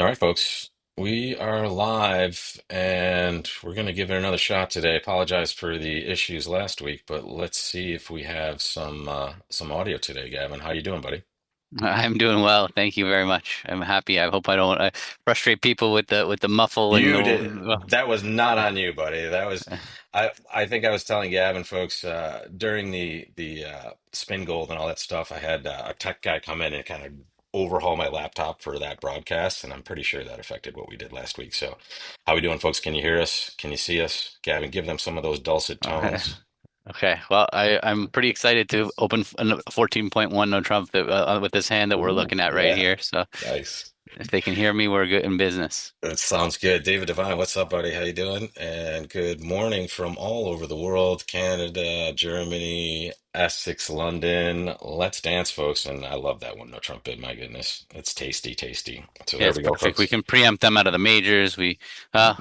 All right, folks. We are live and we're going to give it another shot today. Apologize for the issues last week, but let's see if we have some audio today, Gavin. How you doing, buddy? I'm doing well. Thank you very much. I'm happy. I hope I don't frustrate people with the muffle and You did. the. That was not on you, buddy. That was I think I was telling Gavin folks during the spin gold and all that stuff. I had a tech guy come in and kind of overhaul my laptop for that broadcast, and I'm pretty sure that affected what we did last week. So, how we doing, folks? Can you hear us? Can you see us? Gavin, give them some of those dulcet tones. Okay. Well, I'm pretty excited to open 14.1 no Trump with this hand that we're Ooh, looking at right yeah, here. So nice. if they can hear me, we're good in business. That sounds good. David Devine, what's up, buddy? How you doing? And good morning from all over the world, Canada, Germany, Essex, London. Let's dance, folks. And I love that one, no trumpet. My goodness. It's tasty, tasty. So Yeah, there it's we go, perfect. We folks. can preempt them out of the majors. Uh,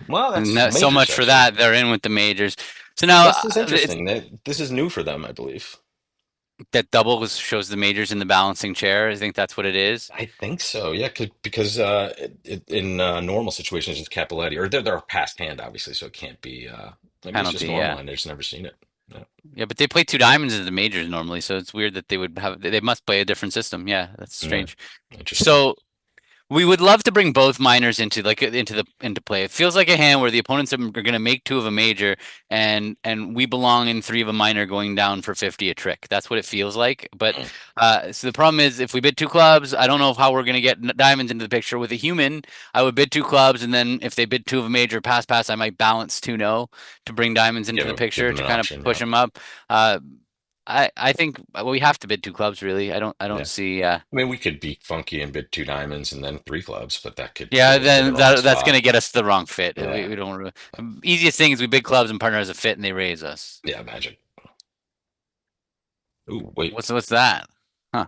Well, and that's so majors, much for actually. that. They're in with the majors. So now This is it's interesting. This is new for them, I believe. that double shows the majors in the balancing chair. I think that's what it is. I think so. Yeah, because in normal situations, it's Capiletti, or they're past hand, obviously, so it can't be. Maybe it's just Penalty, normal, yeah. and they've just never seen it. Yeah. Yeah, but they play two diamonds as the majors normally, so it's weird that they would have they must play a different system. Yeah, that's Mm, strange. interesting. So we would love to bring both minors into play. It feels like a hand where the opponents are going to make two of a major, and we belong in three of a minor, going down for 50 a trick. That's what it feels like. But Mm. so the problem is, if we bid two clubs, I don't know how we're going to get diamonds into the picture. With a human, I would bid two clubs, and then if they bid two of a major pass, I might balance two no to bring diamonds into the Give picture them to an kind of option. push Yeah. them up. Uh, I think we have to bid two clubs really. I don't Yeah. see. I mean, we could be funky and bid two diamonds and then three clubs, but that could Yeah, put us in the then wrong that's going to spot. get us the wrong fit. Yeah. We don't. Easiest thing is we big clubs and partner as a fit, and they raise us. Yeah, magic. Ooh, wait. What's that? Huh?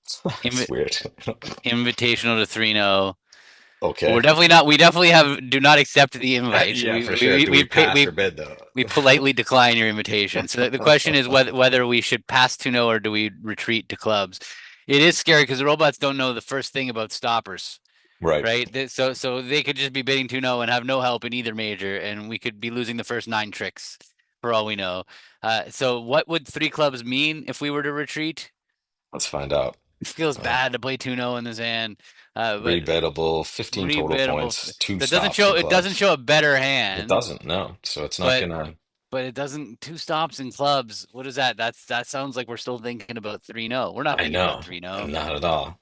That's Invi weird. Invitational to 3-0. Okay. We're definitely not. We definitely have. Do not accept the invite. Yeah, for sure. Do we pass or bid though? We politely decline your invitation. So the question is whether we should pass to no or do we retreat to clubs. It is scary because the robots don't know the first thing about stoppers. Right. Right? So they could just be bidding 2-0 and have no help in either major, and we could be losing the first nine tricks for all we know. So what would three clubs mean if we were to retreat? Let's find out. It feels Uh, bad to play 2-0 in this hand, but Three biddable, 15 total rebiddable. points, two That doesn't stops show. in It doesn't clubs. show a better It hand, doesn't, no. So it's not but gonna. it doesn't two stops in clubs. What is that? That sounds like we're still thinking about 3-0. We're not I thinking about know. 3-0. Not at all.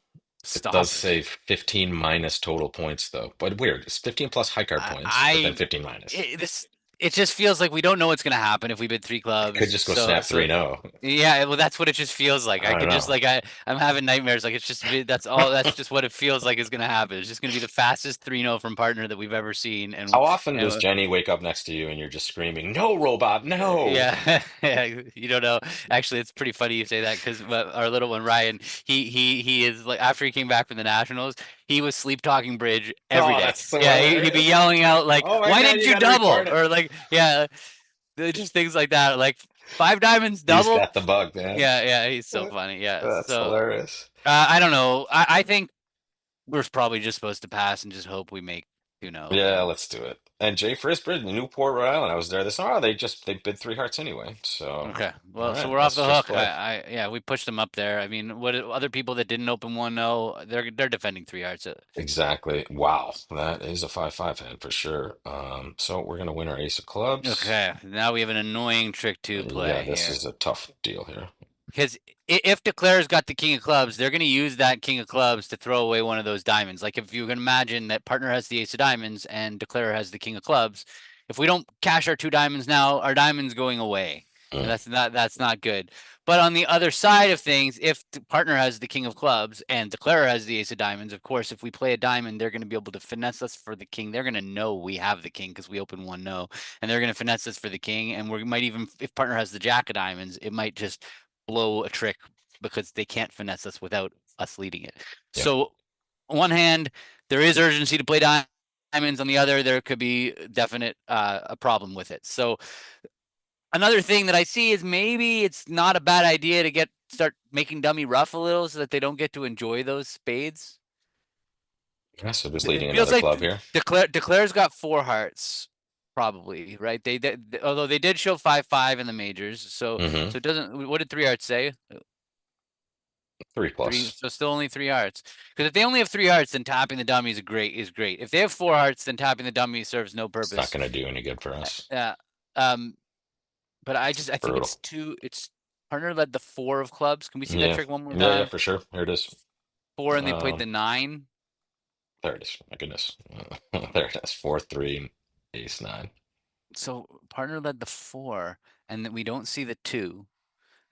It does say Stoppers. 15 minus total points though. But weird. It's 15 plus high card points, but then 15 minus. This it just feels like we don't know what's going to happen if we bid three It could clubs. just go snap So 3-0. yeah, well that's what it just feels like. I I don't could just know. like I'm having nightmares. Like it's just that's all. That's just what it feels like is going to happen. It's just going to be the fastest 3-0 from partner that we've ever seen. How often does And Jenny wake up next to you and you're just screaming, "No, robot, no!" yeah, yeah, you don't know. Actually, it's pretty funny you say that because our little one Ryan, he is like after he came back from the Nationals, he was sleep talking bridge every Oh, day. that's so Yeah, he'd be hilarious. yelling out like, Oh my "Why God, didn't you you got to double?" record it. Or like, yeah, just things like that. Like five diamonds He's double. got the bug, man. Yeah, yeah, he's so funny. Yeah, That's so hilarious. I don't know. I think we're probably just supposed to pass and just hope we make 2-0 Yeah, and. let's do it. And Jay Frisbridge, Newport, Rhode Island. I was there this. Oh, they bid three hearts anyway. So, Okay. all Well, so right, we're off let's the just hook. play. Yeah, we pushed them up there. I mean, what other people that didn't open 1-0, they're defending three hearts. Exactly. Wow, that is a 5-5 hand for sure. So we're gonna win our ace of clubs. Okay. Now we have an annoying trick to Yeah, play this here. is a tough deal here. Because if Declare's got the king of clubs, they're going to use that king of clubs to throw away one of those diamonds. Like if you can imagine that partner has the ace of diamonds and Declare has the king of clubs, if we don't cash our two diamonds now, our diamond's going away, and Mm, that's not good. But on the other side of things, if the partner has the king of clubs and Declare has the ace of diamonds, of course, if we play a diamond, they're going to be able to finesse us for the king. They're going to know we have the king because we open 1-0, and they're going to finesse us for the king. And we might even, if partner has the jack of diamonds, it might just blow a trick because they can't finesse us without us leading it. yeah. So, on one hand, there is urgency to play diamonds. On the other, there could be definite a problem with it. So, another thing that I see is maybe it's not a bad idea to start making dummy rough a little so that they don't get to enjoy those spades. Yeah, so just It leading feels another like club here. Declare's got four hearts, probably, right? They did, although they did show 5-5 in the majors, so Mm-hmm. so it doesn't. What did three hearts say? Three Three, plus. so still only three hearts. Because if they only have three hearts, then tapping the dummy is great. If they have four hearts, then tapping the dummy serves no It's not purpose. going to do any good for us. Uh, um, but I think Brutal. it's two. It's partner led the four of clubs. Can we see that Yeah. trick one more Yeah, time? for sure. Here it is. Four, and they played Um, the nine. there it is. My goodness. There it is. 4-3, ace nine. So partner led the four, and then we don't see the two.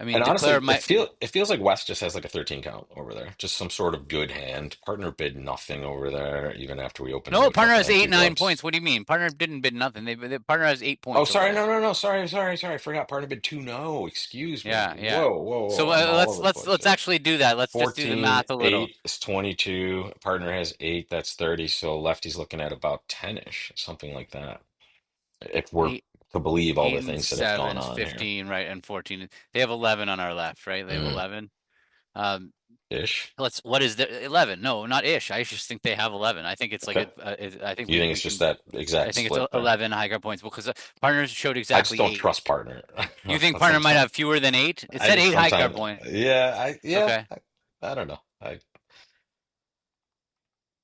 I mean, And declare honestly, might. it feels like West just has like a 13 count over there. Just some sort of good hand. Partner bid nothing over there, even after we opened a No, no partner trump and has had eight, two 9 points. clubs. What do you mean? Partner didn't bid nothing. The partner has eight Oh, points over sorry. there. No, no, no. Sorry, sorry, sorry. I forgot. Partner bid two. No, excuse me. Yeah, yeah. Whoa, whoa, So whoa. I'm all let's over the let's place let's here. actually do that. Let's just do the 14, math a little. 8 is 22. Partner has 8. That's 30. So lefty's looking at about 10-ish, something like that. If we're Eight, to believe all eight the and things that have gone seven's on here. 15, right? And 14. They have 11 on our left, right? They have Mm, 11. Um, ish. what is the 11? No, not ish. I just think they have 11. I think it's like Okay. I think You think we it's just can. that I exact think it's split there? 11 high card points because partners showed I just exactly don't eight. trust partner. You think That's what partner I'm might saying. have fewer than eight? It I said just eight high card sometimes, point. yeah, Okay. I don't know.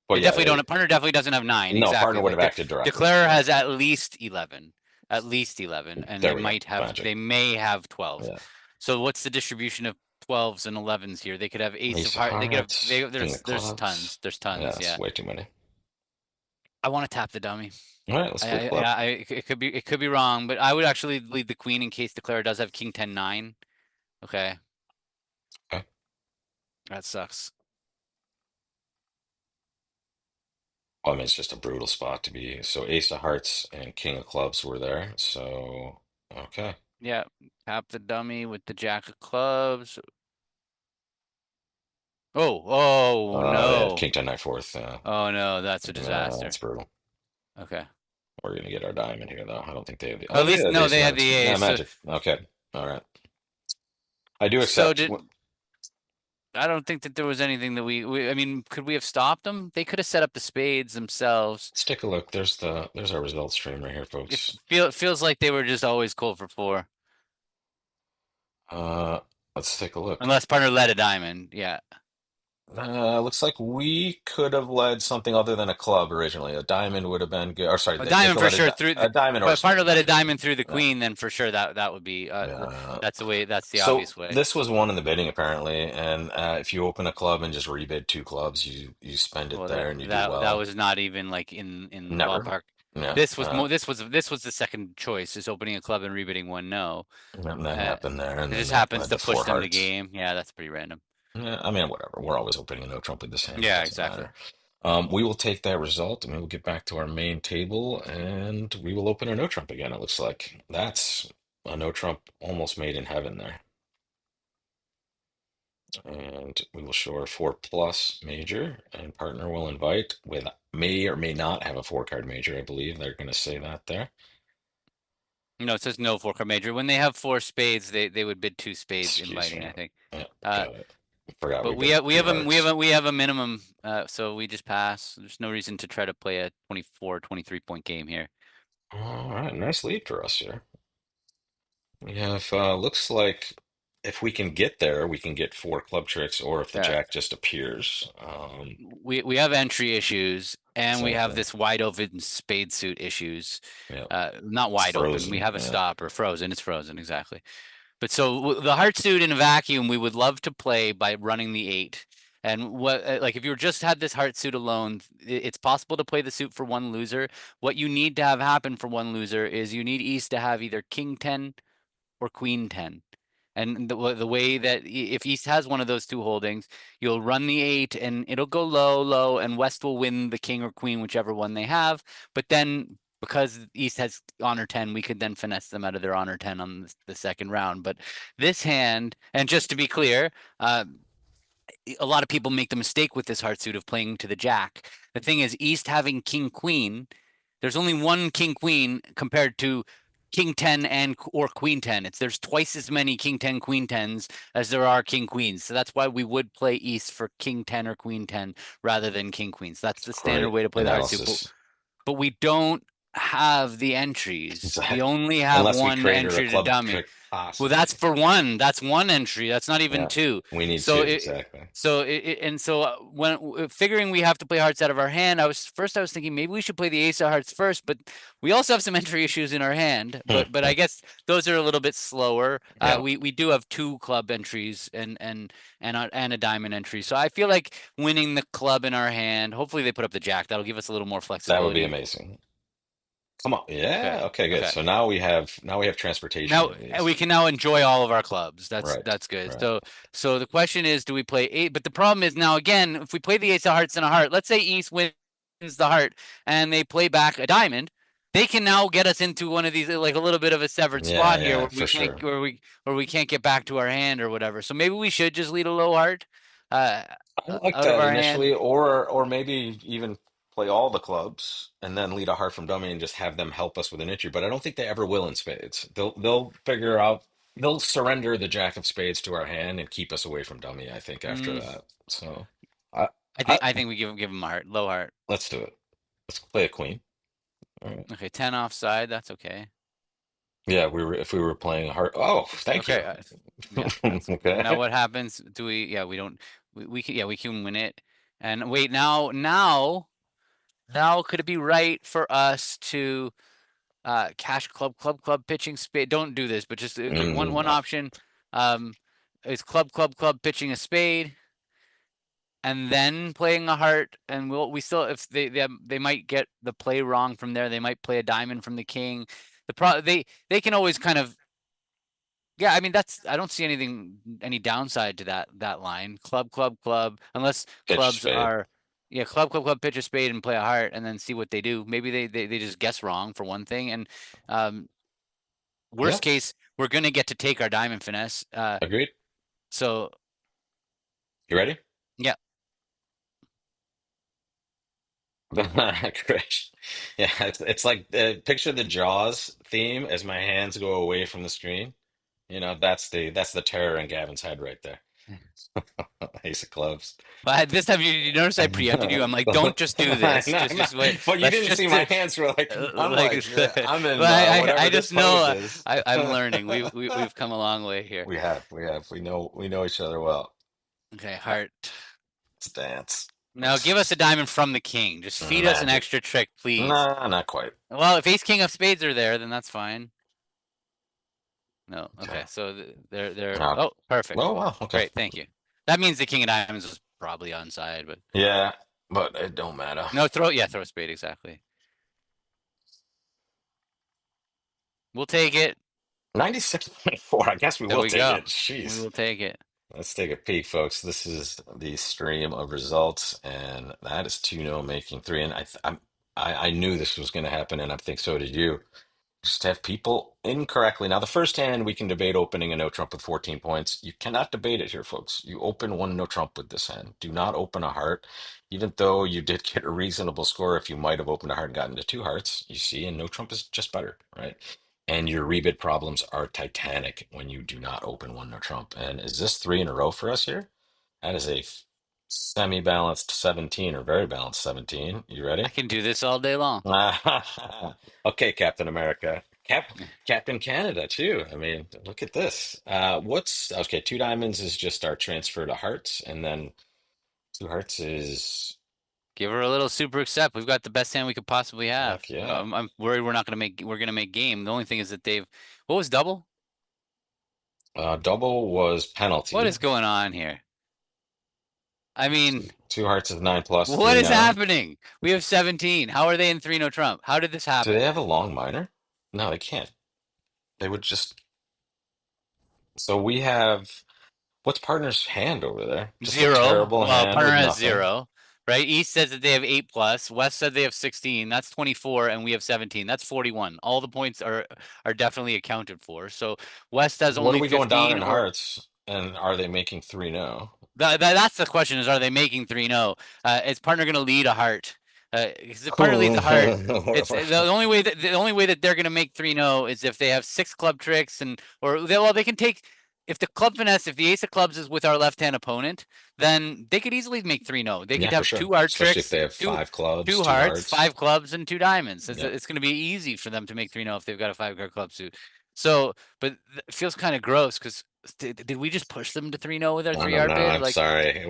But They yeah, definitely don't. Partner definitely doesn't have nine. no, partner Exactly. would Like have acted directly. declare Yeah, has at least 11, and they there we go. might have. Magic. They may have 12. Yeah, So what's the distribution of 12s and 11s here? They could have ace of ace of heart. They could have. hearts, king of There's clubs. tons. There's Yeah, tons. that's Yeah. way too many. I want to tap the dummy. All right, let's split flip. It could be wrong, but I would actually lead the queen in case declare does have king 10-9. Okay, Okay. that sucks. Well, I mean, it's just a brutal spot to be. So ace of hearts and king of clubs were there. So okay. Yeah, tap the dummy with the jack of clubs. Oh Yeah, no. king 10 9 fourth. Oh no, that's a That's disaster. brutal. Okay. We're gonna get our diamond here, though. I don't think they have the. Oh, At they least have the no, ace of they had diamonds. the Yeah, ace. magic. Okay. All right. I do So accept. did I don't think that there was anything that I mean, could we have stopped them? They could have set up the spades themselves. Let's take a look. There's our results stream right here, folks. It feels like they were just always cold for four, Uh, let's take a look. unless partner led a diamond. Yeah. Looks like we could have led something other than a club originally. A diamond would have been good. Or sorry, A they diamond could for let sure through a diamond or a but partner spade. led a Magic. diamond through the Yeah. queen, then for sure that would be Yeah. that's the way that's the So obvious way. this was one in the bidding apparently, and if you open a club and just rebid two clubs, you spend it Well, there and you do that well. was not even like in the Never. ballpark. Yeah. This was the second choice, is opening a club and rebidding one no. And that Uh, happened there, and it then just they happens led to to push four them to hearts. game. Yeah, that's pretty random. Yeah, I mean, whatever. We're always opening a no trump with this hand. It Yeah, doesn't exactly. matter. We will take that result and we will get back to our main table and we will open a no trump again. It looks like that's a no trump almost made in heaven there. And we will show our 4+ major, and partner will invite with may or may not have a 4 card major. I believe they're going to say that there. No, it says no four card major. When they have four spades, they would bid two spades Excuse inviting, me. I think. Yeah, Uh, got it. Forgot but we bid two hearts. we have a minimum, so we just pass. There's no reason to try to play a 24, 23 point game here. All right, nice lead for us here. We have, looks like if we can get there, we can get 4 club tricks, or if the Yeah. jack just appears. We have entry issues, and we have Exactly. this wide open spade suit issues. Yeah. Not It's wide open. We frozen. have a Yeah. stopper frozen. It's frozen, exactly. But so the heart suit in a vacuum, we would love to play by running the eight. And what like if you just had this heart suit alone, it's possible to play the suit for one loser. What you need to have happen for one loser is you need East to have either King 10 or Queen 10. And the way that if East has one of those two holdings, you'll run the eight and it'll go low, low, and West will win the king or queen, whichever one they have. But then because East has honor 10, we could then finesse them out of their honor 10 on the second round. But this hand, and just to be clear, a lot of people make the mistake with this heart suit of playing to the jack. The thing is, East having king queen, there's only one king queen compared to king 10 and or queen 10. There's twice as many king 10 queen 10s as there are king queens. So that's why we would play east for king 10 or queen 10 rather than king queens. That's the standard Great way to play the heart suit. analysis. But we don't have the entries. We Exactly. only have Unless we one created a entry to club dummy. pick, Well, that's possibly. for one. That's one entry. That's not even Yeah, two. we need So two, it, exactly. and so when figuring we have to play hearts out of our hand, I was thinking maybe we should play the ace of hearts first, but we also have some entry issues in our hand. But I guess those are a little bit slower. Yeah, We do have two club entries and a diamond entry. So I feel like winning the club in our hand. Hopefully they put up the jack. That'll give us a little more that would be flexibility. amazing. Come on. Okay. Yeah, okay, good. Okay. So now we have transportation Now of we these. can now enjoy all of our clubs. Right. That's good. Right. So the question is, do we play eight? But the problem is now again, if we play the ace of hearts and a heart, let's say East wins the heart and they play back a diamond, they can now get us into one of these like a little bit of a severed Yeah, spot here yeah, where for sure. we can't get back to our hand or whatever. So maybe we should just lead a low heart uh, I like out of that our hand. initially, or maybe even play all the clubs and then lead a heart from dummy and just have them help us with an entry. But I don't think they ever will in spades. They'll figure out they'll surrender the jack of spades to our hand and keep us away from dummy, I think, after Mm, that. So I, I I think we give them a heart, low heart. let's do it. Let's play a queen. All right. Okay, 10 offside. That's okay. Yeah, if we were playing a heart. Oh, thank you. Okay, yeah, that's now Okay. what happens? Do we? Yeah, we don't. We can. Yeah, we can win it. And wait, now could it be right for us to cash club pitching spade? Don't do this, but just one No. option um is club pitching a spade and then playing a heart, and we still if they might get the play wrong from there. They might play a diamond from the king. They can always kind of yeah, I mean that's I don't see any downside to that line. Club, unless Pitch clubs spade. are yeah, club, pitch a spade and play a heart and then see what they do. Maybe they just guess wrong for one thing. And um Yeah, worst case, we're gonna get to take our diamond finesse. agreed. So You ready? yeah. Great. Yeah, it's like picture the Jaws theme as my hands go away from the screen. That's the terror in Gavin's head right there. Ace of clubs. But this time you notice I preempted you. I'm like, don't just do this. I know. Just wait. But you Let's didn't see just my hands were like I'm like like I'm well, in I whatever this just know pose is. I'm learning. We've come a long way here. We know each other well. Okay, All right, heart. let's dance. Now give us a diamond from the king. Just feed us an Magic. extra trick, please. Nah, not quite. Well, if ace king of spades are there, then that's fine. No. Okay. Okay. So they're Uh, oh, perfect. oh wow. Okay. Great. Thank you. That means the king of diamonds was probably onside, but Yeah, but it don't matter. no, throw a spade exactly. We'll take it. 96.4. I guess we There will we take go. it. We Jeez. will take it. Let's take a peek, folks. This is the stream of results, and that is 2-0 making three. And I knew this was going to happen, and I think so did you. Just have people incorrectly. Now, the first hand, we can debate opening a no trump with 14 points. You cannot debate it here, folks. You open one no trump with this hand. Do not open a heart, even though you did get a reasonable score if you might have opened a heart and gotten to two hearts. You see, and no trump is just better, right? And your rebid problems are titanic when you do not open one no trump. And is this three in a row for us here? That is a semi-balanced 17 or very balanced 17. You I ready? can do this all day long. Okay, Captain America. Captain Canada too. I mean, look at this. What's okay, two diamonds is just our transfer to hearts, and then two hearts is Give her a little super accept. We've got the best hand we could possibly have. heck yeah. I'm worried we're gonna make game. The only thing is that what was double? Double was What penalty. is going on here? I mean, Two hearts is nine plus what three is now. happening? We have 17. How are they in three no trump? How did this Do they happen? have a long minor? No, they can't. They would just so we have what's partner's hand over there? Just a Zero. terrible Well, hand partner with has nothing. zero, right? East says that they have 8 plus. West said they have 16. That's 24, and we have 17. That's 41. All the points are definitely accounted for. So West has What are only we going down 15, in or hearts? And are they making three now? that's the question: is are they making 3-0? Is partner going to lead a heart? 'Cause partly it's hard. It's What- the only way that they're gonna make 3-0 is if they have six club tricks well they can take if the club finesse if the ace of clubs is with our left hand opponent, then they could easily make 3-0. They Yeah, could for have sure. two heart Especially if tricks, they have two five clubs, two two hearts, hearts. five clubs, and two diamonds. Yep. It's gonna be easy for them to make 3-0 if they've got a five card club suit. So, but it feels kind of gross because did we just push them to 3-0 with our I three don't heart know. bid? I'm Like, sorry.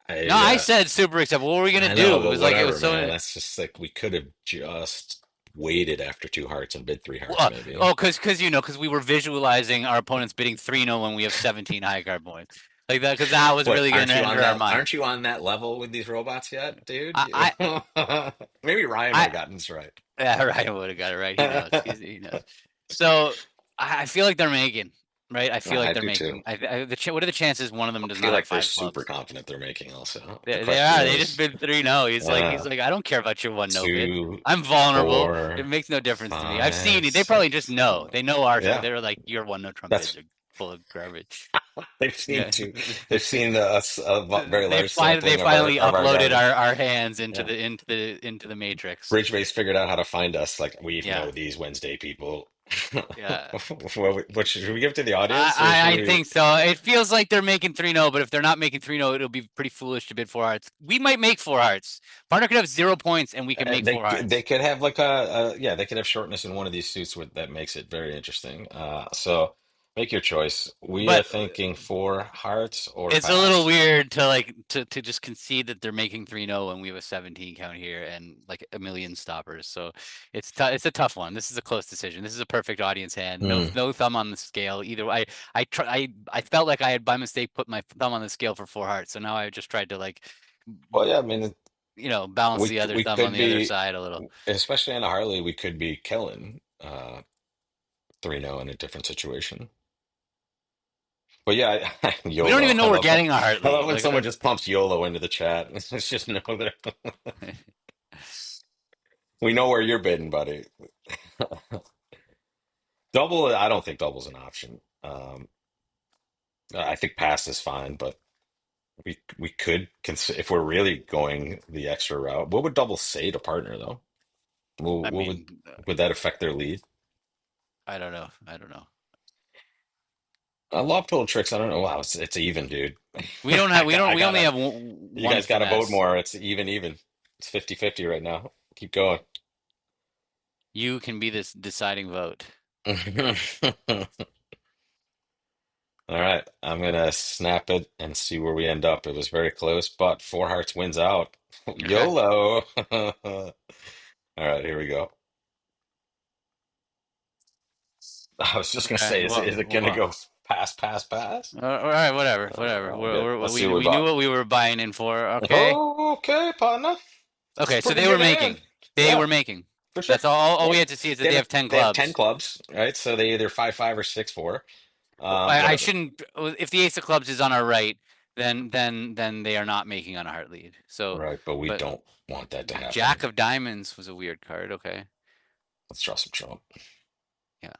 no, I, I said super acceptable. What were we gonna I know, do? It but was like it was whatever, man. so. That's just like we could have just waited after two hearts and bid three hearts, Well, maybe. oh, because we were visualizing our opponents bidding 3-0 when we have 17 high card points like that because that was What, really going to enter our mind. aren't you on that level with these robots yet, dude? I I Maybe Ryan would have I gotten this right. yeah, Ryan would have got it right. He knows. He knows. I So I feel like they're making right. I feel like they're do too. making. What are the chances one of them I does feel not have like they're five super clubs? confident they're making also. The They question are. They just is, bid 3-0. uh, He's like I don't care about your 1-0 bid. two, I'm vulnerable. It four, makes no difference to me. I've seen five, it. They probably just six. know. They know our. Yeah, They're like your 1-0 Trump bids that's are full of garbage. they've seen Yeah. two. They've seen a very large They sampling finally of our uploaded garbage. our hands Yeah. into the matrix. Bridgebase figured out how to find us. Like we Yeah. know these Wednesday people. Yeah. What should we give to the audience, or should I we? think so. It feels like they're making 3-0, but if they're not making 3-0, it'll be pretty foolish to bid four hearts. We might make four hearts. Partner could have 0 points and we could make four They hearts. could have like yeah, they could have shortness in one of these suits that makes it very interesting. So make your choice. We are But thinking four hearts or it's a little pass. weird to to just concede that they're making 3-0 when we have a 17 count here and like a million stoppers. So it's a tough one. This is a close decision. This is a perfect audience hand. Hmm. No thumb on the scale. Either way, I felt like I had by mistake put my thumb on the scale for four hearts. So now I just tried to like Well, yeah, I mean, balance the other we thumb on could the other be, side a little. especially in a Harley, we could be killing 3-0 in a different situation. But yeah, We don't YOLO. even know we're getting a heart I love lead. when Like someone just pumps YOLO into the chat. Let's just know that we know where you're bidding, buddy. Double, I don't think double's an option. I think pass is fine, but we could consider if we're really going the extra route. What would double say to partner though? I What mean, would that affect their lead? I don't know. I don't know. Love total tricks. I don't know. Wow, it's even, dude. I We only gotta. have You one guys got to vote finesse. more. It's even. It's 50-50 right now. Keep going. You can be this deciding vote. All right, I'm gonna snap it and see where we end up. It was very close, but four hearts wins out. Okay. YOLO. All right, here we go. I was just gonna Okay. say, is it gonna go pass, pass, pass? All right. Whatever. Whatever. I'll get. Let's see what we We knew bought. what we were buying in for. Okay. Oh, okay, partner. It's a Okay. So pretty they were good hand. making. They Yeah, were making. for sure. That's all Yeah, we had to see is that they have 10 they have 10 clubs. clubs, right? So they either 5-5 or 6-4. I Whatever. shouldn't. If the ace of clubs is on our right, then they are not making on a heart lead. So, Right, but we but don't want that to Jack happen. of diamonds was a weird card. Okay. Let's draw some Trump. Yeah.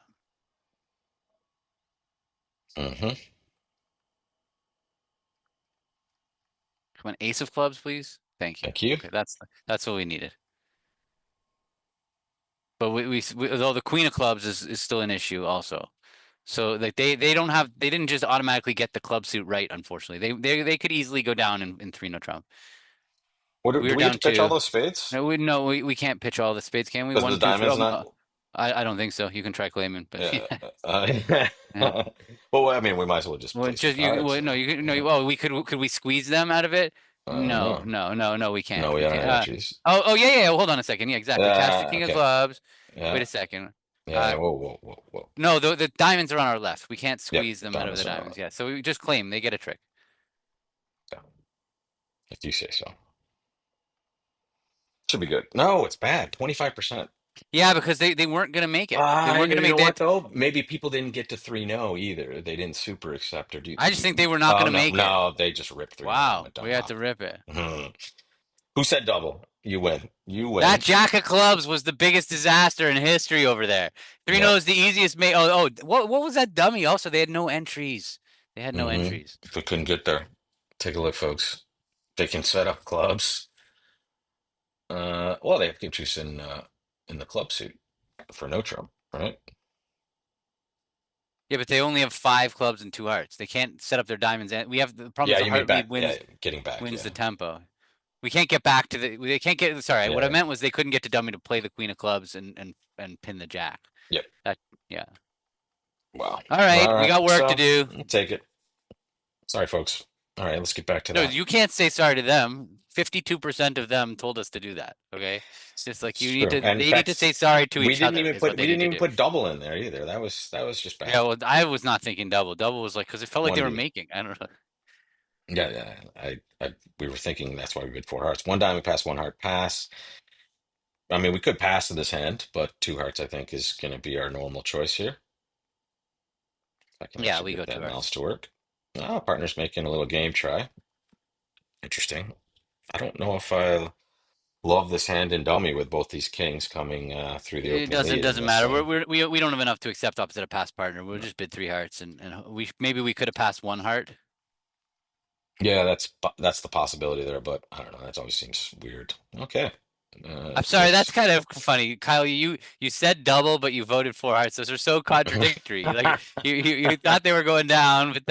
Hmm. Come on, ace of clubs, please. Thank you. Thank you. Okay, that's what we needed. But though the queen of clubs is still an issue also. So like they don't have they didn't just automatically get the club suit right, unfortunately. They could easily go down in 3-0 Trump. We Do were we get down to pitch all two. those spades? No, we can't pitch all the spades, can we? Because the One, two, three. diamond's not. I don't think so. You can try claiming, but Yeah. yeah. Yeah. Well, I mean, we might as well just Well, place the just you. cards. Well, no, So, you can no. yeah. Well, we could we squeeze them out of it? I don't No, know. no. We No, can't. we We don't can't. have entries. Yeah. Hold on a second. Yeah, exactly. Cast the king of Okay. clubs. Wait Yeah. a second. Yeah. Uh, Whoa, whoa, whoa, whoa. no, the diamonds are on our left. We can't Yep. squeeze them out of Diamonds the are not. diamonds. Yeah, so we just claim they get a trick. Yeah, if you say so. Should be good. No, it's bad. 25%. Yeah, because they weren't gonna make it. They weren't gonna You make know that. what though? Maybe people didn't get to 3-0 either. They didn't super accept or do. I just think they were not Oh gonna no, make it. no, they just ripped 3-0 and Wow, went we dumb had to hop. rip it. Mhm. Who said double? You win. You That win. jack of clubs was the biggest disaster in history over there. 3-0 Yep. is the easiest. What was that dummy? Also, they had no entries. They had no Hmm. entries. If we couldn't get there, take a look, folks. They can set up clubs. Well, they have game choice in the club suit for no trump, right? Yeah, but they only have 5 clubs and 2 hearts. They can't set up their diamonds. And we have the problem is Yeah, the you mean heart lead back? Yeah, wins getting back. wins the Yeah, tempo. We can't get back to the. They can't get. Sorry, what I yeah, meant was they couldn't get to dummy to play the queen of clubs and pin the jack. yep. That yeah. Wow. All right, All we right. got work to So do. I'll take it. Sorry, folks. All right, let's get back to No, that. you can't say sorry to them. 52% of them told us to do that. Okay, it's just like It's you need true. to. And in They need to fact, say sorry to we each didn't other. even Is what put they we need didn't to even do. put double in there either. That was just Yeah, bad. well, I was not thinking double. Double was like because it felt like they One were D. making. I don't know. Yeah, yeah. We were thinking that's why we bid four hearts. One diamond pass, one heart pass. I mean, we could pass to this hand, but two hearts I think is going to be our normal choice here. I can Yeah, actually we get go two that mouse hearts. to work. Partner's making a little game try. Interesting. I don't know if I love this hand in dummy with both these kings coming through the It opening doesn't lead. I doesn't must matter. say. We don't have enough to accept opposite a pass partner. We'll just bid 3 hearts and we maybe we could have passed 1 heart. Yeah, that's the possibility there, but I don't know. That always seems weird. Okay. I'm sorry, that's Guess. kind of funny, Kyle. You said double, but you voted 4 hearts. Those are so contradictory. Like you thought they were going down, but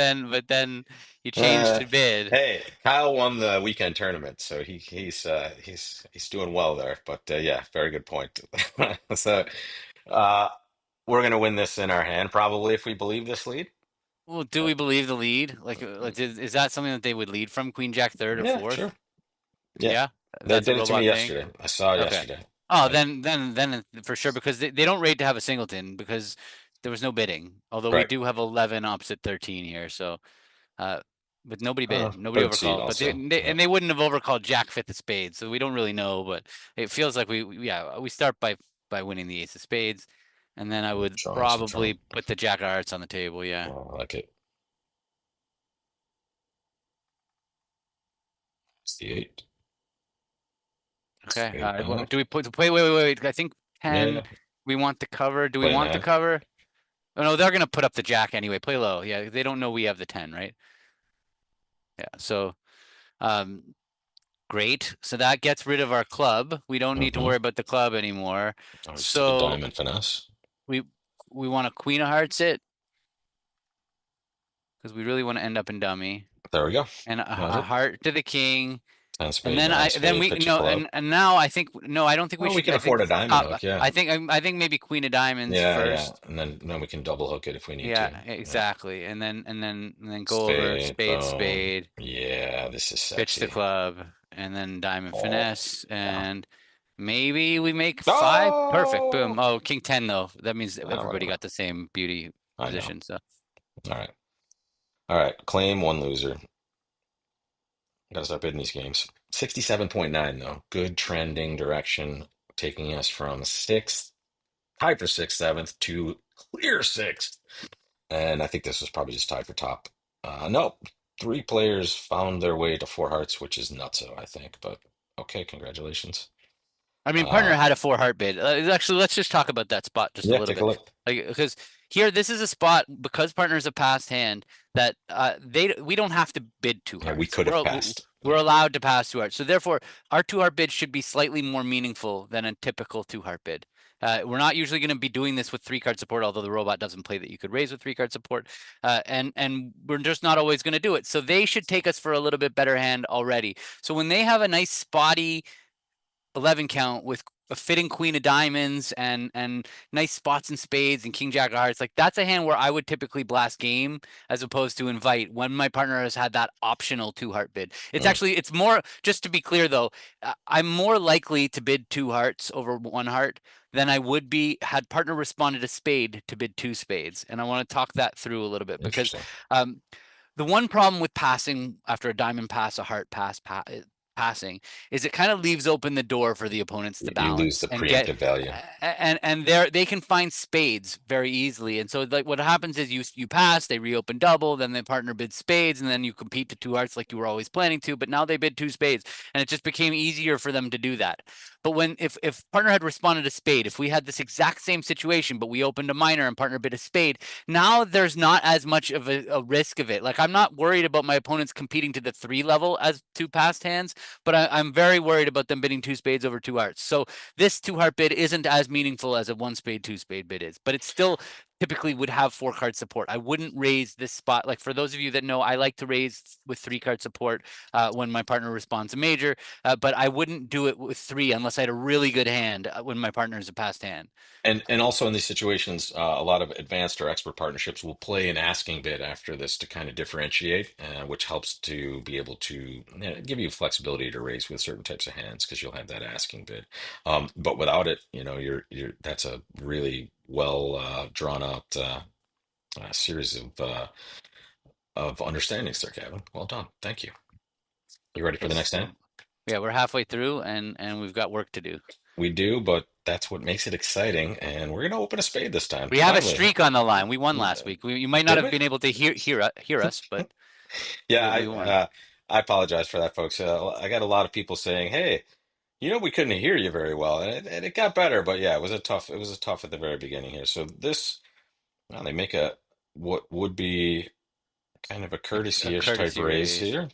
then you changed Uh, to bid. hey, Kyle won the weekend tournament, so he's doing well there. But yeah, very good point. So uh, we're gonna win this in our hand probably if we believe this lead. Well, do Uh, we believe the lead? Like is that something that they would lead from Queen Jack third or yeah, sure. fourth? Yeah, Yeah, they that's a did it to me robot thing. yesterday. I saw it Okay. yesterday. Oh, Like, then for sure because they don't rate to have a singleton because there was no bidding. Although we right. do have 11 opposite 13 here, so uh, but nobody bid, nobody Third seed overcalled. But also. Yeah, they wouldn't have overcalled Jack fifth of spades, so we don't really know. But it feels like yeah we start by winning the ace of spades, and then I would drawing some trump. probably put the Jack of hearts on the table. Yeah. I like it. It's the eight. Okay. Spade back. Do we put wait? I think Yeah, 10. We want the cover. Do we playing want the that. cover? Oh no, they're gonna put up the Jack anyway. Play low. Yeah, they don't know we have the 10, right? Yeah. So um great. So that gets rid of our club. We don't need to Mm-hmm. worry about the club anymore. I would say So diamond finesse. we we want a queen of hearts it because we really want to end up in dummy There we go. and Got a it. heart to the king. Ten And spade, then nine then spade, we pitch a no club. and now I think no I don't think we Oh, we should can I think afford a diamond top hook. Yeah, I think maybe queen of diamonds yeah, yeah. first. And then we can double hook it if we need to. Yeah, Yeah. exactly. And then go over Spade, spade boom. spade, Yeah, this is pitch the sexy. club, and then diamond Oh, finesse, yeah. and maybe we make 5. Perfect. Boom. Oh, Oh, king 10 though. That means everybody whatever. got the same beauty I know. position. So All right. All right. Claim one loser. Gotta start bidding these games. 67.9 though. Good trending direction, taking us from sixth, tied for sixth, seventh to clear sixth. And I think this was probably just tied for top. No, three players found their way to four hearts, which is nutso, I think. But okay, congratulations. I mean, partner Uh, had a 4 heart bid. Actually, let's just talk about that spot just a yeah, little take a bit. look. Like, because here, this is a spot because partner's a passed hand that we don't have to bid two Yeah, we hearts. could have passed. We're Yeah, allowed to pass 2 hearts. So therefore, our 2 heart bid should be slightly more meaningful than a typical 2 heart bid. We're not usually going to be doing this with 3 card support, although the robot doesn't play that you could raise with 3 card support. And we're just not always going to do it. So they should take us for a little bit better hand already. So when they have a nice spotty 11 count with a fitting queen of diamonds and nice spots and spades and king jack of hearts, like that's a hand where I would typically blast game as opposed to invite when my partner has had that optional 2 heart bid. mm, It's more, just to be clear though, I'm more likely to bid 2 hearts over 1 heart than I would be had partner responded a spade to bid 2 spades. And I want to talk that through a little bit because interesting. um, the one problem with passing after a diamond pass, a heart passing is it kind of leaves open the door for the opponents to You lose balance the and get preemptive value. and they can find spades very easily. And so like what happens is you pass, they reopen double, then the partner bids spades, and then you compete to 2 hearts like you were always planning to, but now they bid 2 spades, and it just became easier for them to do that. But when if partner had responded to spade, if we had this exact same situation, but we opened a minor and partner bid a spade, now there's not as much of a risk of it. Like I'm not worried about my opponents competing to the 3 level as 2 past hands. but I'm very worried about them bidding two spades over two hearts. So this two heart bid isn't as meaningful as a one spade, two spade bid is, but it still typically would have four card support. I wouldn't raise this spot. Like for those of you that know, I like to raise with three card support when my partner responds a major, but I wouldn't do it with three unless I had a really good hand when my partner is a passed hand. And also in these situations, a lot of advanced or expert partnerships will play an asking bid after this to kind of differentiate, which helps to be able to give you flexibility to raise with certain types of hands because you'll have that asking bid. But without it, you're that's a really well drawn out series of understandings there, Gavin. Well done. Thank you. You ready for the Yes. next hand? So yeah, we're halfway through and we've got work to do. We do, but that's what makes it exciting. And we're going to open a spade this time. We have a Finally. streak on the line. We won last week. You might not Did have we? been able to hear us, but Yeah, we won. I apologize for that, folks. I got a lot of people saying, "Hey, we couldn't hear you very well," and it got better, but yeah, it was a tough at the very beginning here. So this, well, they make a what would be kind of a A courtesy-ish type courtesy raise raise. here.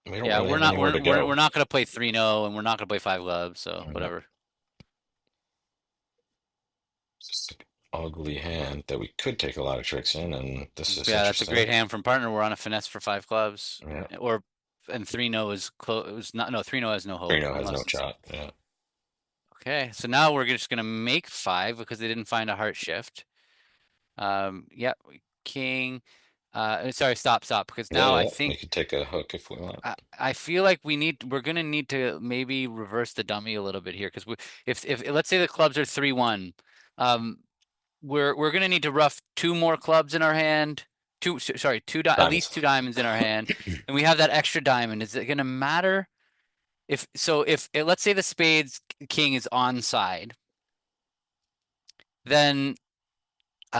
We don't Yeah, really have anywhere to we're go. not gonna play 3-0 and we're not gonna play five clubs, so Yeah, whatever. it's just an ugly hand that we could take a lot of tricks in, and this is Yeah, that's a great interesting. hand from partner. We're on a finesse for five clubs, Yeah, or and 3-0 is close. It was not, no, 3-0 has no hope Reno has no unless it's shot. Yeah, okay. So now we're just gonna make five because they didn't find a heart shift. Yeah, king. Sorry, stop, because yeah, now I yeah. We think could take a hook if we want. I feel like we're gonna need to maybe reverse the dummy a little bit here because if let's say the clubs are 3-1, um, we're gonna need to rough two more clubs in our hand. Sorry, at least Diamonds. two diamonds in our hand, and we have that extra diamond. Is it gonna matter if let's say the spades king is onside, then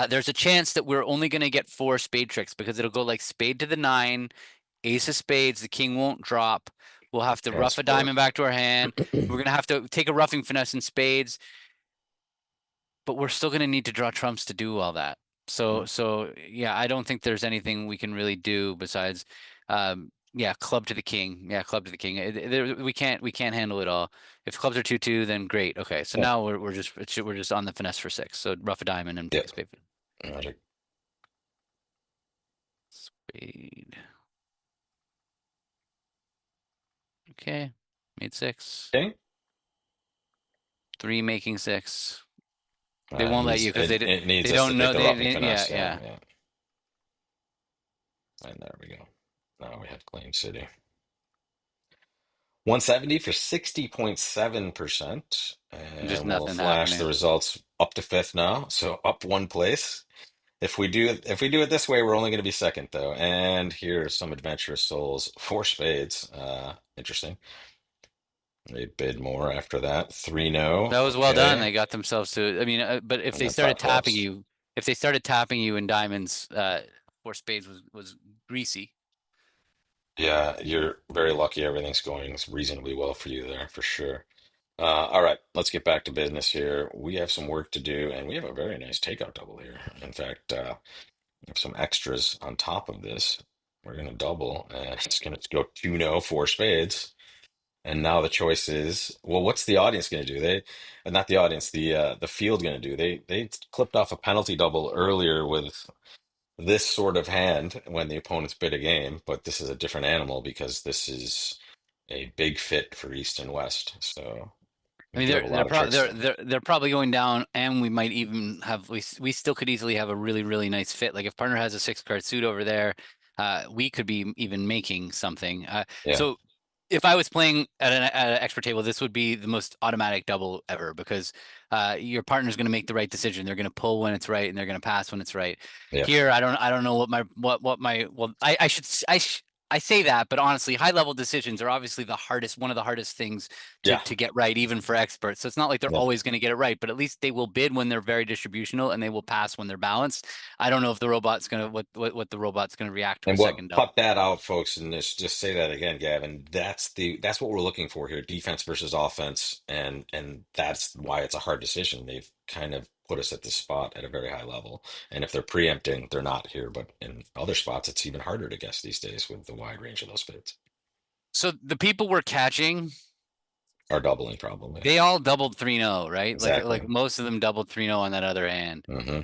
there's a chance that we're only gonna get four spade tricks because it'll go like spade to the nine, ace of spades, the king won't drop. We'll have to Yeah, that's rough a four. diamond back to our hand. We're gonna have to take a roughing finesse in spades, but we're still gonna need to draw trumps to do all that. So yeah, I don't think there's anything we can really do besides, yeah, club to the king. Yeah, club to the king. We can't handle it all. If clubs are 2-2, then great. Okay, so Yeah, now we're just on the finesse for six. So rough a diamond and yeah. take a spade. Magic. Spade. Okay, made six. Okay. Three making six. They won't let you because It needs they us to don't take know the roughing yeah, finesse. Yeah, yeah. yeah. And there we go. Now we have Claim City. 170 for 60.7%. Just And we'll nothing flash the happening. results up to fifth now. So up one place. If we do it this way, we're only going to be second though. And here's some adventurous souls. Four spades. Interesting. They bid more after that. Three no. That was well done. Okay. They got themselves to. I mean, but And then five clubs. if they started tapping you in diamonds, four spades was greasy. Yeah, you're very lucky. Everything's going reasonably well for you there, for sure. All right, let's get back to business here. We have some work to do, and we have a very nice takeout double here. In fact, we have some extras on top of this. We're going to double, and it's going to go 2-0, four spades. And now the choice is, well, what's the audience going to do? Not the audience, the field going to do? They clipped off a penalty double earlier with this sort of hand when the opponents bid a game, but this is a different animal because this is a big fit for East and West. So I we mean, do have a lot of tricks. they're probably going down, and we might even have we still could easily have a really nice fit. Like if partner has a six card suit over there, we could be even making something. Yeah, So if I was playing at an expert table, this would be the most automatic double ever because your partner's going to make the right decision. They're going to pull when it's right, and they're going to pass when it's right. yeah, Here, I don't know what my well I say that, but honestly, high level decisions are obviously one of the hardest things yeah, to get right, even for experts. So it's not like they're yeah. always going to get it right, but at least they will bid when they're very distributional and they will pass when they're balanced. I don't know if the robot's going to what the robot's going to react to a And what second cut double. that out, folks, and just say that again, Gavin. That's what we're looking for here, defense versus offense, and that's why it's a hard decision. They've kind of put us at this spot at a very high level, and if they're preempting, they're not here. But in other spots, it's even harder to guess these days with the wide range of those bids. So the people we're catching, Are doubling probably. they all doubled 3-0, right? Like Exactly. most of them doubled 3-0 on that other hand. Hmm.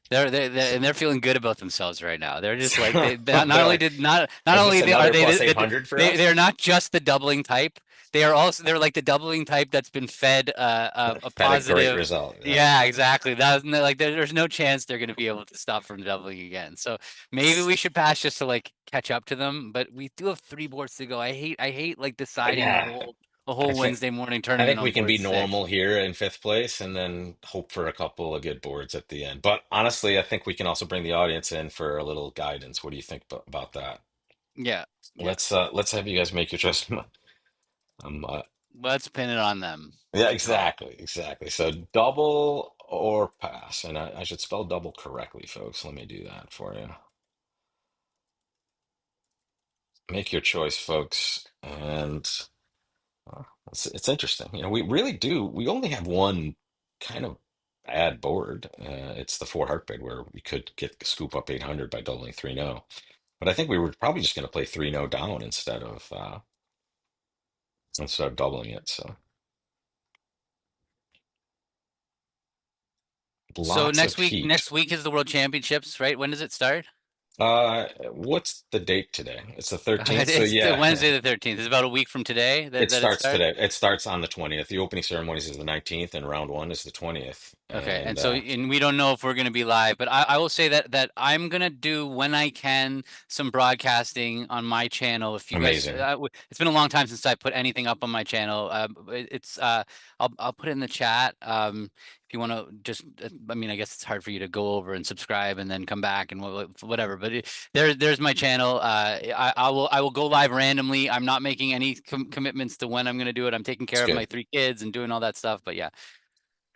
They're feeling good about themselves right now. They're just like they not They're only like, did not is this only are another they plus 800 for they're us? not just the doubling type. They're like the doubling type that's been fed a Had a great positive. result. Yeah. Yeah, exactly. That's like there's no chance they're going to be able to stop from doubling again. So maybe we should pass just to like catch up to them. But we do have three boards to go. I hate like deciding Yeah. a I whole think Wednesday morning I tournament think we on can board be six. normal here in fifth place and then hope for a couple of good boards at the end. But honestly, I think we can also bring the audience in for a little guidance. What do you think about that? Yeah, yeah. Let's have you guys make your choice. Uh, Let's pin it on them. yeah, Good call. exactly. So double or pass, and I should spell double correctly, folks. Let me do that for you. Make your choice, folks, and it's interesting. We really do. We only have one kind of bad board. It's the four heart bid where we could get scoop up 800 by doubling 3-0. But I think we were probably just going to play 3-0 down instead of doubling it. So So lots of heat. next week is the World Championships, right? When does it start? What's the date today? It's the 13th. So It's the yeah, Wednesday the 13th. It's about a week from today it that it starts starts. today. It starts on the 20th. The opening ceremonies is the 19th, and round one is the 20th. Okay, And and so and we don't know if we're going to be live, but I will say that I'm going to do when I can some broadcasting on my channel. If you guys, amazing. it's been a long time since I put anything up on my channel. It's I'll put it in the chat. If you want to just, I mean, I guess it's hard for you to go over and subscribe and then come back and whatever. But there's my channel. I will go live randomly. I'm not making any commitments to when I'm going to do it. I'm taking It's care of my good. three kids and doing all that stuff. But yeah,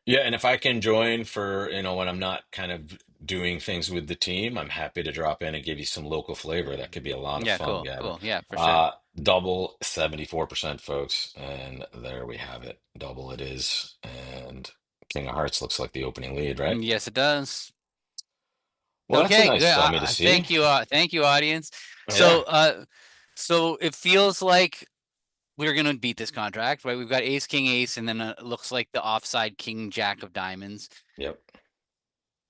Yeah, and if I can join for, when I'm not kind of doing things with the team, I'm happy to drop in and give you some local flavor. That could be a lot of yeah, fun, cool, Gavin. cool, yeah, for sure. Double 74%, folks, and there we have it. Double it is. And King of Hearts looks like the opening lead, right? Yes, it does. Well, that's a Okay, nice good. dummy to see. Thank you, audience. Yeah. So, so it feels like we're gonna beat this contract, right? We've got Ace, King, Ace, and then it looks like the offside King, Jack of Diamonds. Yep.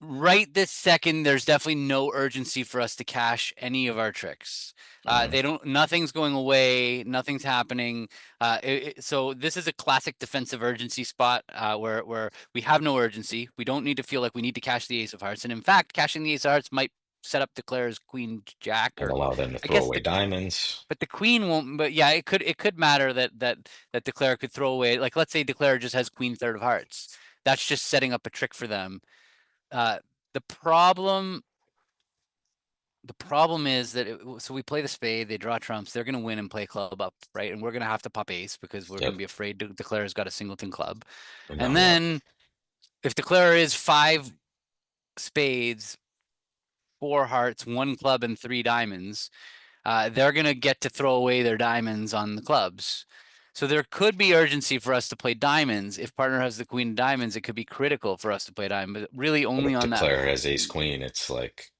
Right this second, there's definitely no urgency for us to cash any of our tricks. Hmm. They don't. Nothing's going away. Nothing's happening. So this is a classic defensive urgency spot where we have no urgency. We don't need to feel like we need to cash the Ace of Hearts. And in fact, cashing the Ace of Hearts might set up Declare's Queen Jack, And or allow them to I throw guess away the diamonds. but the Queen won't. But yeah, it could matter that Declare could throw away. Like let's say Declare just has Queen third of Hearts. That's just setting up a trick for them. Uh, the problem the problem is that so we play the spade, they draw trumps, they're going to win and play club up, right? And we're going to have to pop ace because we're going to Yep. be afraid to Declare's got a singleton club. And now And what? then if Declare is five spades, four hearts, one club, and three diamonds, they're going to get to throw away their diamonds on the clubs. So there could be urgency for us to play diamonds. If partner has the queen of diamonds, it could be critical for us to play diamond, but really But only if on that. Declare has ace queen, it's like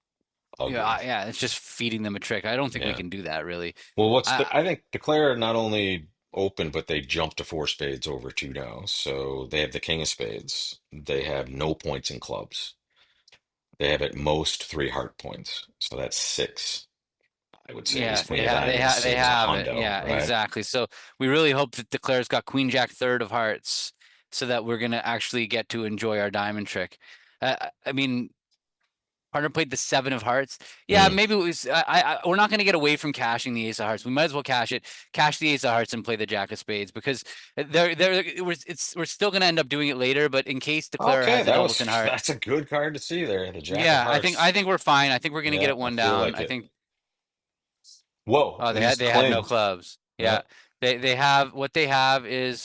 ugly. Yeah, it's just feeding them a trick. I don't think we Yeah. can do that really. Well, I, I think Declare not only open, but they jump to four spades over two now. So they have the king of spades. They have no points in clubs. They have at most three heart points. So that's six. I would say ace Yeah, queen of diamonds they is a have it. hundo, Yeah, right? exactly. So we really hope that Declare's got Queen Jack third of hearts, so that we're gonna actually get to enjoy our diamond trick. I mean, partner played the seven of hearts. Yeah, Mm, maybe it was. We're not gonna get away from cashing the ace of hearts. We might as well cash it, cash the ace of hearts, and play the jack of spades because we're still gonna end up doing it later. But in case Declare okay, has a doubleton heart, that's a good card to see there. The Jack of yeah, I Hearts. think we're fine. I think we're gonna get Yeah, it I one feel down. like I it. think. Whoa, Oh, he's they had no claimed. clubs. Yeah, Yeah. They have what they have is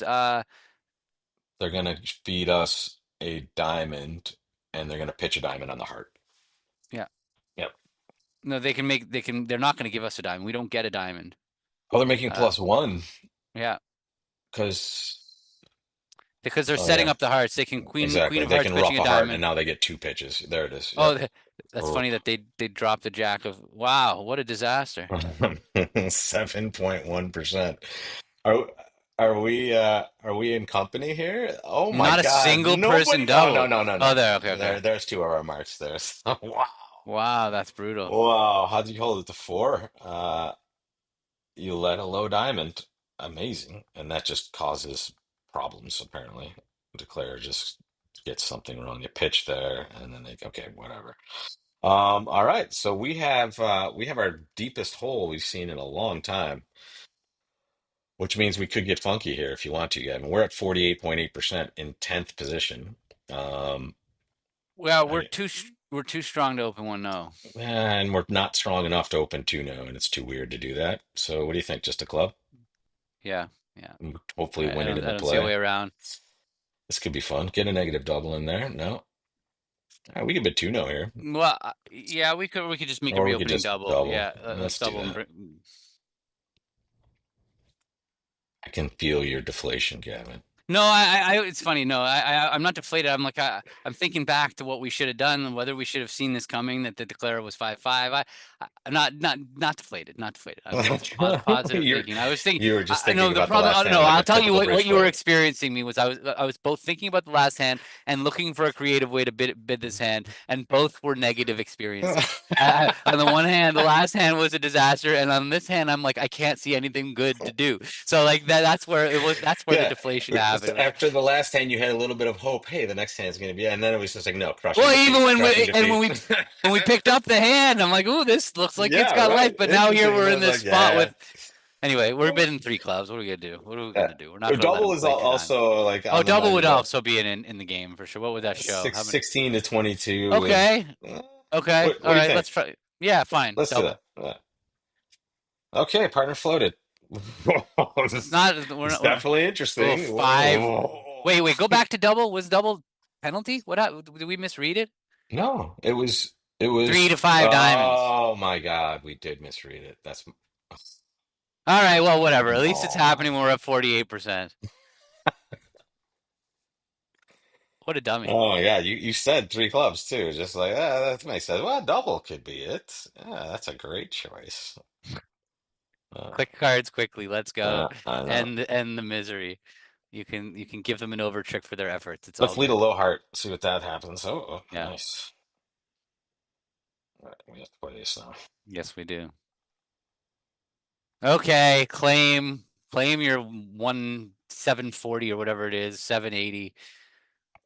they're gonna feed us a diamond, and they're gonna pitch a diamond on the heart. yeah. Yep. No, they're not gonna give us a diamond. We don't get a diamond. Oh, they're making Uh +1 yeah. because because they're Oh setting yeah, up the hearts. They can queen exactly. of They hearts can pitching ruff a a heart, and diamond. now they get two pitches. There it is. Oh, Yep. that's funny that they dropped the jack of. Wow, what a disaster! 7.1%. Are are we in company here? Oh my Not a God. single person Nobody. Oh no, doubled. no, no, Oh, no, there. no. Okay, okay. There's two of our marks there. So, wow. Wow, that's brutal. Wow. How'd you hold it to four? You let a low diamond. Amazing. And that just causes problems, apparently. Declare just gets something wrong. You pitch there, and then they okay, whatever. All right. So we have our deepest hole we've seen in a long time, which means we could get funky here if you want to, Gavin. We're at 48.8% in 10th position. Um, Well, I, we're too strong to open one. No. and we're not strong enough to open two now, and it's too weird to do that. So what do you think? Just a club? Yeah, yeah. Hopefully win it in I the don't see a way play. around. This could be fun. Get a negative double in there. No. We could bet two no here. Well, yeah, we could just make a Or we could reopening just double. double. Yeah, let's Let's do double and that. bring. I can feel your deflation, Gavin. No, it's funny. No, I'm not deflated. I'm like, I'm thinking back to what we should have done and whether we should have seen this coming. That the declare was 5-5. I'm not deflated. Not deflated. It's positive You're thinking. I was thinking. you were just I know thinking the about the problem. last No, hand like I'll a tell you typical what bridge you were player. experiencing me was I was both thinking about the last hand and looking for a creative way to bid this hand, and both were negative experiences. On the one hand, the last hand was a disaster, and on this hand, I'm like, I can't see anything good to do. So like that's where it was. That's where the Yeah. deflation happened. After the last hand, you had a little bit of hope. Hey, the next hand's going to be, and then it was just like, no, crushing Well, even defeat, crushing defeat. when we picked up the hand, I'm like, ooh, this looks like it's Yeah, got life. right. But now here Interesting. And we're I in was this like, spot yeah. with. Anyway, we're bidding three clubs. What are we gonna do? What are we Uh, gonna do? We're not gonna let Double him is play two dimes. also like Oh, on the double money would though. also be in the game for sure. What would that show? How many? 16 to 22 with. Okay, uh, okay, what all do you right. think? Let's try. Yeah, fine. Let's do that. Double. Okay, partner floated. It's not. It's We're definitely oh interesting. five. Whoa. Wait. Go back to double. Was double penalty? What did we misread it? No, it 3 to 5 diamonds. oh my God, we did misread it. That's All right. Well, whatever. At least it's oh, happening. We're up 48%. What a dummy. oh yeah, you said three clubs too. Just like that makes sense. Well, double could be it. Yeah, that's a great choice. Uh, Click cards quickly. Let's go. I know. End the misery. You can give them an over trick for their efforts. It's Let's all lead a good. low heart. See what that happens. Oh, Yeah. nice. All right, we have to play this now. Yes, we do. Okay, claim your 1,740 or whatever it is, 780,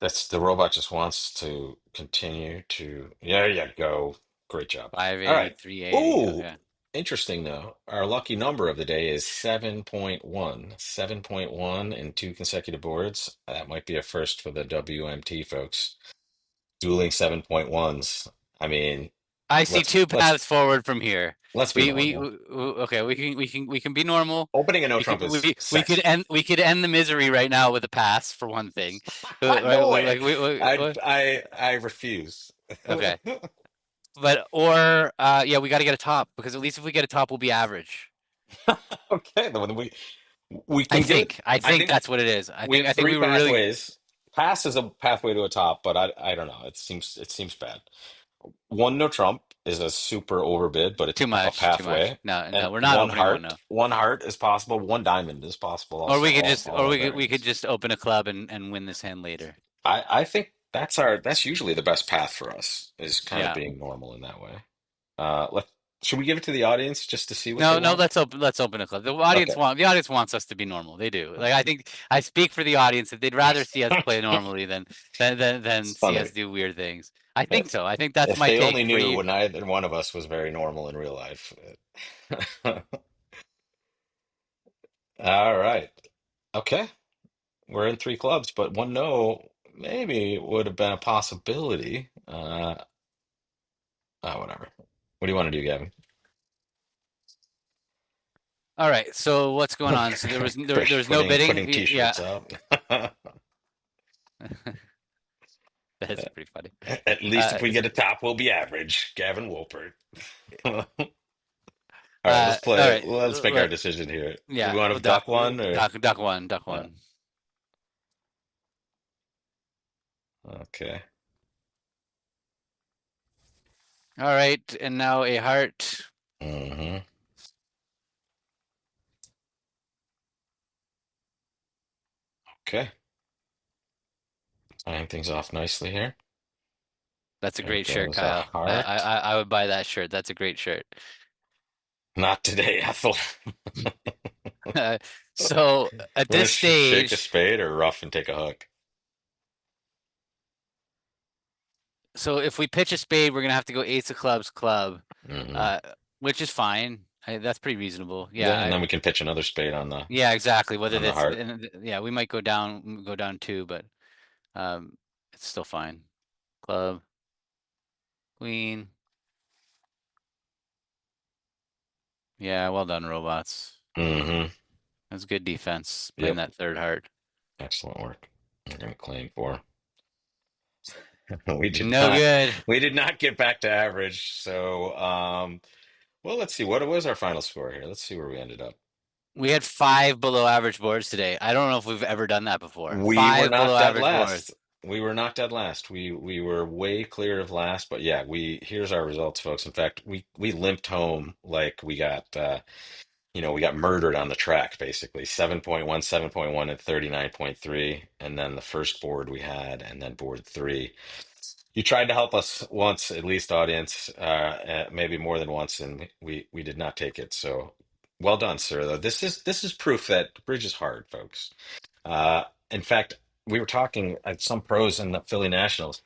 That's the robot just wants to continue to. There you go. Great job. All 580, right. 380. Ooh, Okay. interesting though. Our lucky number of the day is 7.1. 7.1 in two consecutive boards. That might be a first for the WMT folks. Dueling 7.1s. I mean, I see let's two let's paths forward from here. let's be normal. Okay, we can be normal. Opening a no trump is We could sexy. we could end the misery right now with a pass for one thing. Right, No way. like I refuse. okay. But or yeah, we got to get a top because at least if we get a top, we'll be average. Okay, then we can get it. I I think think that's what it is. we have I think three we were really pathways. Pass is a pathway to a top, but I don't know. It seems bad. One no trump is a super overbid, but it's too a much, too much. pathway. No, And no, we're not opening one no. one heart is possible. One diamond is possible. Or Also, we could just all are we could variants. just open a club and win this hand later. I think that's usually the best path for us is kind of Yeah. being normal in that way. Let should we give it to the audience just to see what they No, no, want? let's open a club. Okay. The audience wants us to be normal. They do. Like I think I speak for the audience that they'd rather see us play normally than It's see us funny. do weird things. I think so. I think that's If my they only take for knew you. when neither one of us was very normal in real life. All right. Okay. We're in three clubs, but one no maybe would have been a possibility. Whatever. What do you want to do, Gavin? All right. So what's going on? So there Chris was no bidding. putting Yeah. t-shirts up. That's pretty funny. At least if we get a top, we'll be average. Gavin Wolpert. All right, let's all play. right. Let's make our decision here. Do we Yeah. want Well, to duck one or duck one, duck uh, one. Okay. All right, and now a heart. Hmm. Okay. Tying things off nicely here. That's a There great shirt, goes a Kyle. I, I heart. I I would buy that shirt. That's a great shirt. Not today, Ethel. So at Want to this shake a stage, spade or rough and take a hook? so if we pitch a spade, we're gonna have to go ace of clubs, club, Hmm. uh, which is fine. That's pretty reasonable. Yeah, Yeah, and then we can pitch another spade yeah, exactly. Whether on the that's, heart. and yeah, we might go down two, but um, it's still fine. Club, queen. Yeah, well done, robots. Hmm. That's good defense, playing Yep. that third heart. Excellent work. We're gonna claim for. We did No not. good. We did not get back to average. So, well, let's see. What was our final score here? Let's see where we ended up. We had five below average boards today. I don't know if we've ever done that before. We were Five below not dead average boards. last. We were not dead last. We were way clear of last, but yeah, we here's our results, folks. In fact, we limped home like we got we got murdered on the track basically. 7.1, 7.1, and 39.3, and then the first board we had, and then board three. You tried to help us once, at least, audience, maybe more than once, and we did not take it. So well done, sir. Though this is proof that bridge is hard, folks. In fact, we were talking at some pros in the Philly Nationals.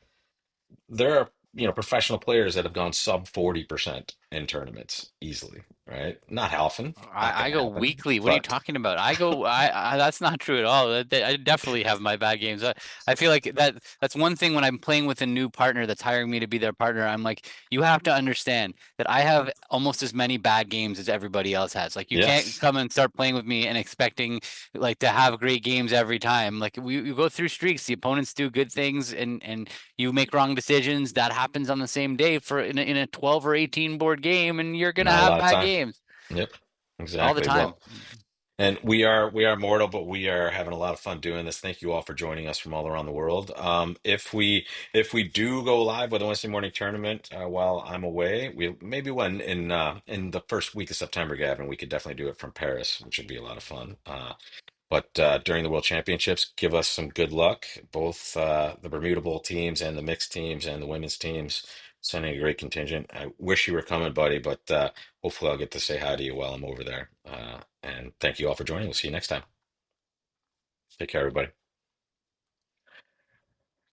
There are, professional players that have gone sub 40% in tournaments easily, right? Not often, not I going to go happen, weekly. What are you but talking about? I that's not true at all. I definitely have my bad games. I feel like that's one thing when I'm playing with a new partner that's hiring me to be their partner. I'm like, you have to understand that I have almost as many bad games as everybody else has. Like you can't yes, come and start playing with me and expecting like to have great games every time. Like we go through streaks. The opponents do good things and you make wrong decisions. That happens on the same day for in a 12 or 18 board game, and you're gonna not a have lot of bad time. games Yep, all the exactly. time. Well, and we are mortal, but we are having a lot of fun doing this. Thank you all for joining us from all around the world. If we do go live with the Wednesday morning tournament while I'm away, we maybe when in the first week of September, Gavin, we could definitely do it from Paris, which would be a lot of fun. But during the World Championships, give us some good luck, both the Bermuda Bowl teams and the mixed teams and the women's teams. Sending a great contingent. I wish you were coming, buddy, but hopefully I'll get to say hi to you while I'm over there. And thank you all for joining. We'll see you next time. Take care, everybody.